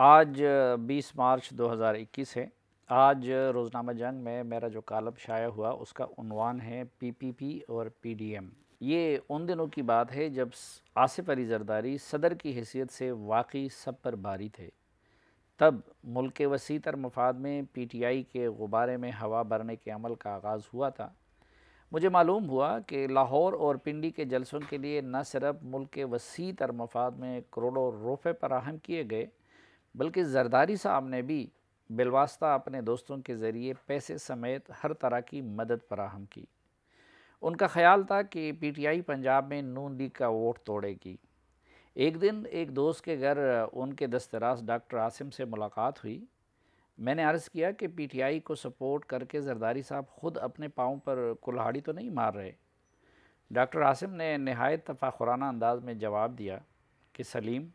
آج 20 مارچ 2021 ہے۔ آج روزنامہ جنگ میں میرا جو کالم شائع ہوا اس کا عنوان ہے پی پی پی اور پی ڈی ایم۔ یہ ان دنوں کی بات ہے جب آصف علی زرداری صدر کی حیثیت سے واقعی سب پر باری تھے۔ تب ملک کے وسیع تر مفاد میں پی ٹی آئی کے غبارے میں ہوا بھرنے کے عمل کا آغاز ہوا تھا۔ مجھے معلوم ہوا کہ لاہور اور پنڈی کے جلسوں کے لیے نہ صرف ملک کے وسیع تر مفاد میں کروڑوں روپے فراہم کیے گئے بلکہ زرداری صاحب نے بھی بالواسطہ اپنے دوستوں کے ذریعے پیسے سمیت ہر طرح کی مدد فراہم کی۔ ان کا خیال تھا کہ پی ٹی آئی پنجاب میں نون لیگ کا ووٹ توڑے گی۔ ایک دن ایک دوست کے گھر ان کے دستراز ڈاکٹر عاصم سے ملاقات ہوئی۔ میں نے عرض کیا کہ پی ٹی آئی کو سپورٹ کر کے زرداری صاحب خود اپنے پاؤں پر کلہاڑی تو نہیں مار رہے؟ ڈاکٹر عاصم نے نہایت تفاخرانہ انداز میں جواب دیا کہ سلیم،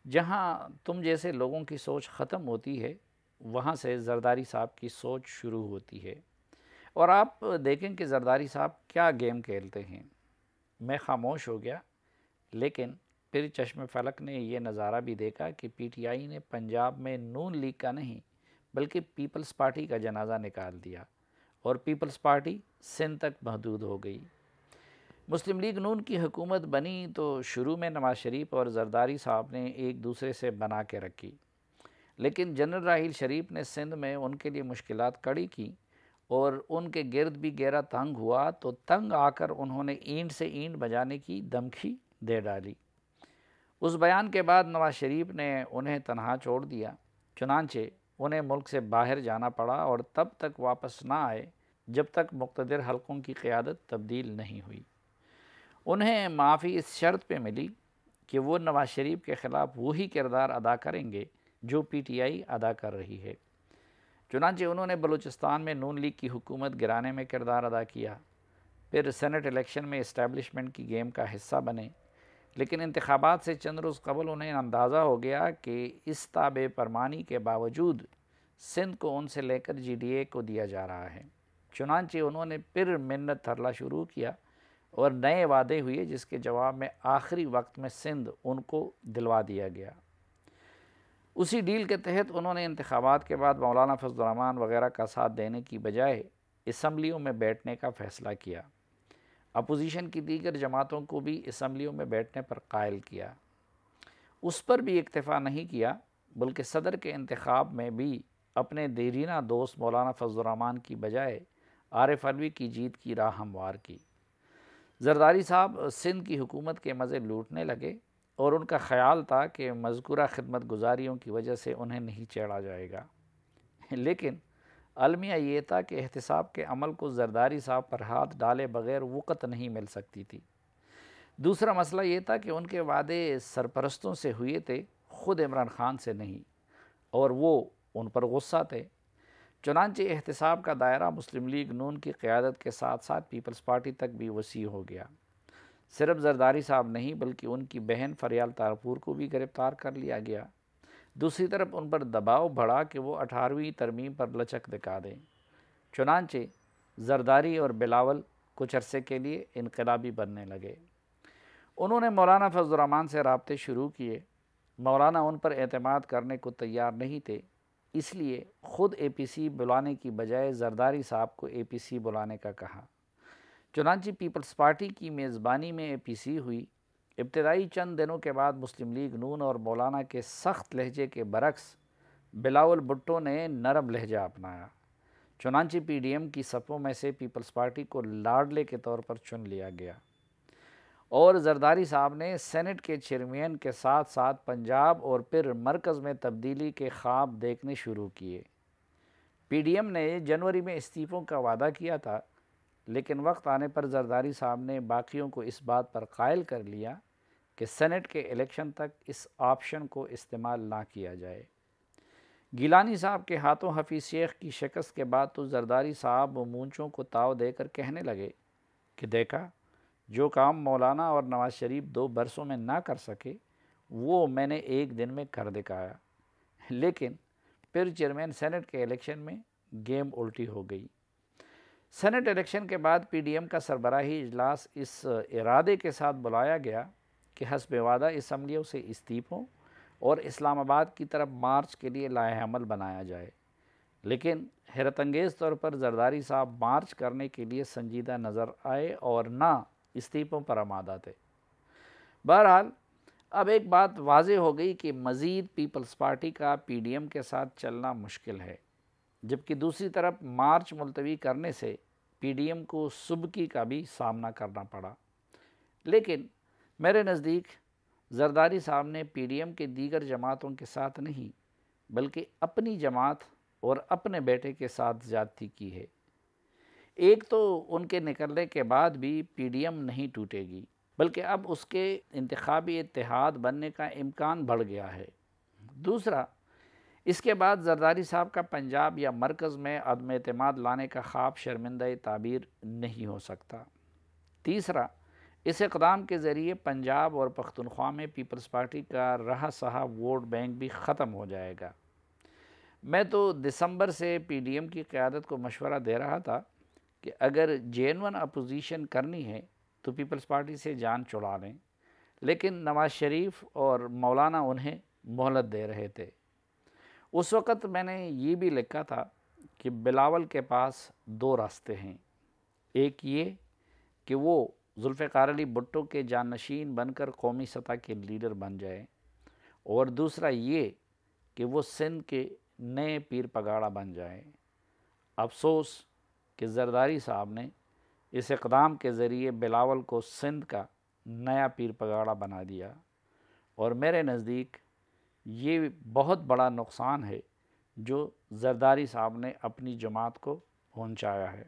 جہاں تم جیسے لوگوں کی سوچ ختم ہوتی ہے وہاں سے زرداری صاحب کی سوچ شروع ہوتی ہے، اور آپ دیکھیں کہ زرداری صاحب کیا گیم کھیلتے ہیں۔ میں خاموش ہو گیا، لیکن پھر چشم فلک نے یہ نظارہ بھی دیکھا کہ پی ٹی آئی نے پنجاب میں نون لیگ کا نہیں بلکہ پیپلز پارٹی کا جنازہ نکال دیا اور پیپلز پارٹی سندھ تک محدود ہو گئی۔ مسلم لیگ نون کی حکومت بنی تو شروع میں نواز شریف اور زرداری صاحب نے ایک دوسرے سے بنا کے رکھی، لیکن جنرل راحیل شریف نے سندھ میں ان کے لیے مشکلات کڑی کی اور ان کے گرد بھی گہرا تنگ ہوا تو تنگ آ کر انہوں نے اینٹ سے اینٹ بجانے کی دھمکی دے ڈالی۔ اس بیان کے بعد نواز شریف نے انہیں تنہا چھوڑ دیا، چنانچہ انہیں ملک سے باہر جانا پڑا اور تب تک واپس نہ آئے جب تک مقتدر حلقوں کی قیادت تبدیل نہیں ہوئی۔ انہیں معافی اس شرط پہ ملی کہ وہ نواز شریف کے خلاف وہی کردار ادا کریں گے جو پی ٹی آئی ادا کر رہی ہے۔ چنانچہ انہوں نے بلوچستان میں نون لیگ کی حکومت گرانے میں کردار ادا کیا، پھر سینٹ الیکشن میں اسٹیبلشمنٹ کی گیم کا حصہ بنے، لیکن انتخابات سے چند روز قبل انہیں اندازہ ہو گیا کہ اس تابع فرمانی کے باوجود سندھ کو ان سے لے کر جی ڈی اے کو دیا جا رہا ہے۔ چنانچہ انہوں نے پھر منت تھرلا شروع کیا اور نئے وعدے ہوئے جس کے جواب میں آخری وقت میں سندھ ان کو دلوا دیا گیا۔ اسی ڈیل کے تحت انہوں نے انتخابات کے بعد مولانا فضل الرحمان وغیرہ کا ساتھ دینے کی بجائے اسمبلیوں میں بیٹھنے کا فیصلہ کیا۔ اپوزیشن کی دیگر جماعتوں کو بھی اسمبلیوں میں بیٹھنے پر قائل کیا۔ اس پر بھی اکتفا نہیں کیا بلکہ صدر کے انتخاب میں بھی اپنے دیرینہ دوست مولانا فضل الرحمان کی بجائے عارف علوی کی جیت کی راہ ہموار کی۔ زرداری صاحب سندھ کی حکومت کے مزے لوٹنے لگے اور ان کا خیال تھا کہ مذکورہ خدمت گزاریوں کی وجہ سے انہیں نہیں چھیڑا جائے گا، لیکن المیہ یہ تھا کہ احتساب کے عمل کو زرداری صاحب پر ہاتھ ڈالے بغیر وقت نہیں مل سکتی تھی۔ دوسرا مسئلہ یہ تھا کہ ان کے وعدے سرپرستوں سے ہوئے تھے، خود عمران خان سے نہیں، اور وہ ان پر غصہ تھے۔ چنانچہ احتساب کا دائرہ مسلم لیگ نون کی قیادت کے ساتھ ساتھ پیپلز پارٹی تک بھی وسیع ہو گیا۔ صرف زرداری صاحب نہیں بلکہ ان کی بہن فریال تارپور کو بھی گرفتار کر لیا گیا۔ دوسری طرف ان پر دباؤ بڑھا کہ وہ 18ویں ترمیم پر لچک دکھا دیں۔ چنانچہ زرداری اور بلاول کچھ عرصے کے لیے انقلابی بننے لگے۔ انہوں نے مولانا فضل الرحمان سے رابطے شروع کیے۔ مولانا ان پر اعتماد کرنے کو تیار نہیں تھے، اس لیے خود اے پی سی بلانے کی بجائے زرداری صاحب کو اے پی سی بلانے کا کہا۔ چنانچہ پیپلز پارٹی کی میزبانی میں اے پی سی ہوئی۔ ابتدائی چند دنوں کے بعد مسلم لیگ نون اور مولانا کے سخت لہجے کے برعکس بلاول بھٹو نے نرم لہجہ اپنایا۔ چنانچہ پی ڈی ایم کی صفوں میں سے پیپلز پارٹی کو لاڈلے کے طور پر چن لیا گیا، اور زرداری صاحب نے سینٹ کے چیئرمین کے ساتھ ساتھ پنجاب اور پھر مرکز میں تبدیلی کے خواب دیکھنے شروع کیے۔ پی ڈی ایم نے جنوری میں استعفوں کا وعدہ کیا تھا، لیکن وقت آنے پر زرداری صاحب نے باقیوں کو اس بات پر قائل کر لیا کہ سینٹ کے الیکشن تک اس آپشن کو استعمال نہ کیا جائے۔ گیلانی صاحب کے ہاتھوں حفیظ شیخ کی شکست کے بعد تو زرداری صاحب مونچھوں کو تاؤ دے کر کہنے لگے کہ دیکھا، جو کام مولانا اور نواز شریف 2 برسوں میں نہ کر سکے وہ میں نے 1 دن میں کر دکھایا۔ لیکن پھر چیئرمین سینٹ کے الیکشن میں گیم الٹی ہو گئی۔ سینٹ الیکشن کے بعد پی ڈی ایم کا سربراہی اجلاس اس ارادے کے ساتھ بلایا گیا کہ حسب وعدہ اسمبلیوں سے استعفوں اور اسلام آباد کی طرف مارچ کے لیے لائحہ عمل بنایا جائے، لیکن حیرت انگیز طور پر زرداری صاحب مارچ کرنے کے لیے سنجیدہ نظر آئے اور نہ استعفوں پر آمادہ تھے۔ بہرحال اب ایک بات واضح ہو گئی کہ مزید پیپلز پارٹی کا پی ڈی ایم کے ساتھ چلنا مشکل ہے، جبکہ دوسری طرف مارچ ملتوی کرنے سے پی ڈی ایم کو سبکی کا بھی سامنا کرنا پڑا۔ لیکن میرے نزدیک زرداری صاحب نے پی ڈی ایم کے دیگر جماعتوں کے ساتھ نہیں بلکہ اپنی جماعت اور اپنے بیٹے کے ساتھ زیادتی کی ہے۔ ایک تو ان کے نکلنے کے بعد بھی پی ڈی ایم نہیں ٹوٹے گی، بلکہ اب اس کے انتخابی اتحاد بننے کا امکان بڑھ گیا ہے۔ دوسرا، اس کے بعد زرداری صاحب کا پنجاب یا مرکز میں عدم اعتماد لانے کا خواب شرمندہ تعبیر نہیں ہو سکتا۔ تیسرا، اس اقدام کے ذریعے پنجاب اور پختونخوا میں پیپلز پارٹی کا رہا سہا ووٹ بینک بھی ختم ہو جائے گا۔ میں تو دسمبر سے پی ڈی ایم کی قیادت کو مشورہ دے رہا تھا کہ اگر جینون اپوزیشن کرنی ہے تو پیپلز پارٹی سے جان چھڑا لیں، لیکن نواز شریف اور مولانا انہیں مہلت دے رہے تھے۔ اس وقت میں نے یہ بھی لکھا تھا کہ بلاول کے پاس دو راستے ہیں، ایک یہ کہ وہ ذوالفقار علی بھٹو کے جانشین بن کر قومی سطح کے لیڈر بن جائے، اور دوسرا یہ کہ وہ سندھ کے نئے پیر پگاڑا بن جائے۔ افسوس کہ زرداری صاحب نے اس اقدام کے ذریعے بلاول کو سندھ کا نیا پیر پگاڑا بنا دیا، اور میرے نزدیک یہ بہت بڑا نقصان ہے جو زرداری صاحب نے اپنی جماعت کو پہنچایا ہے۔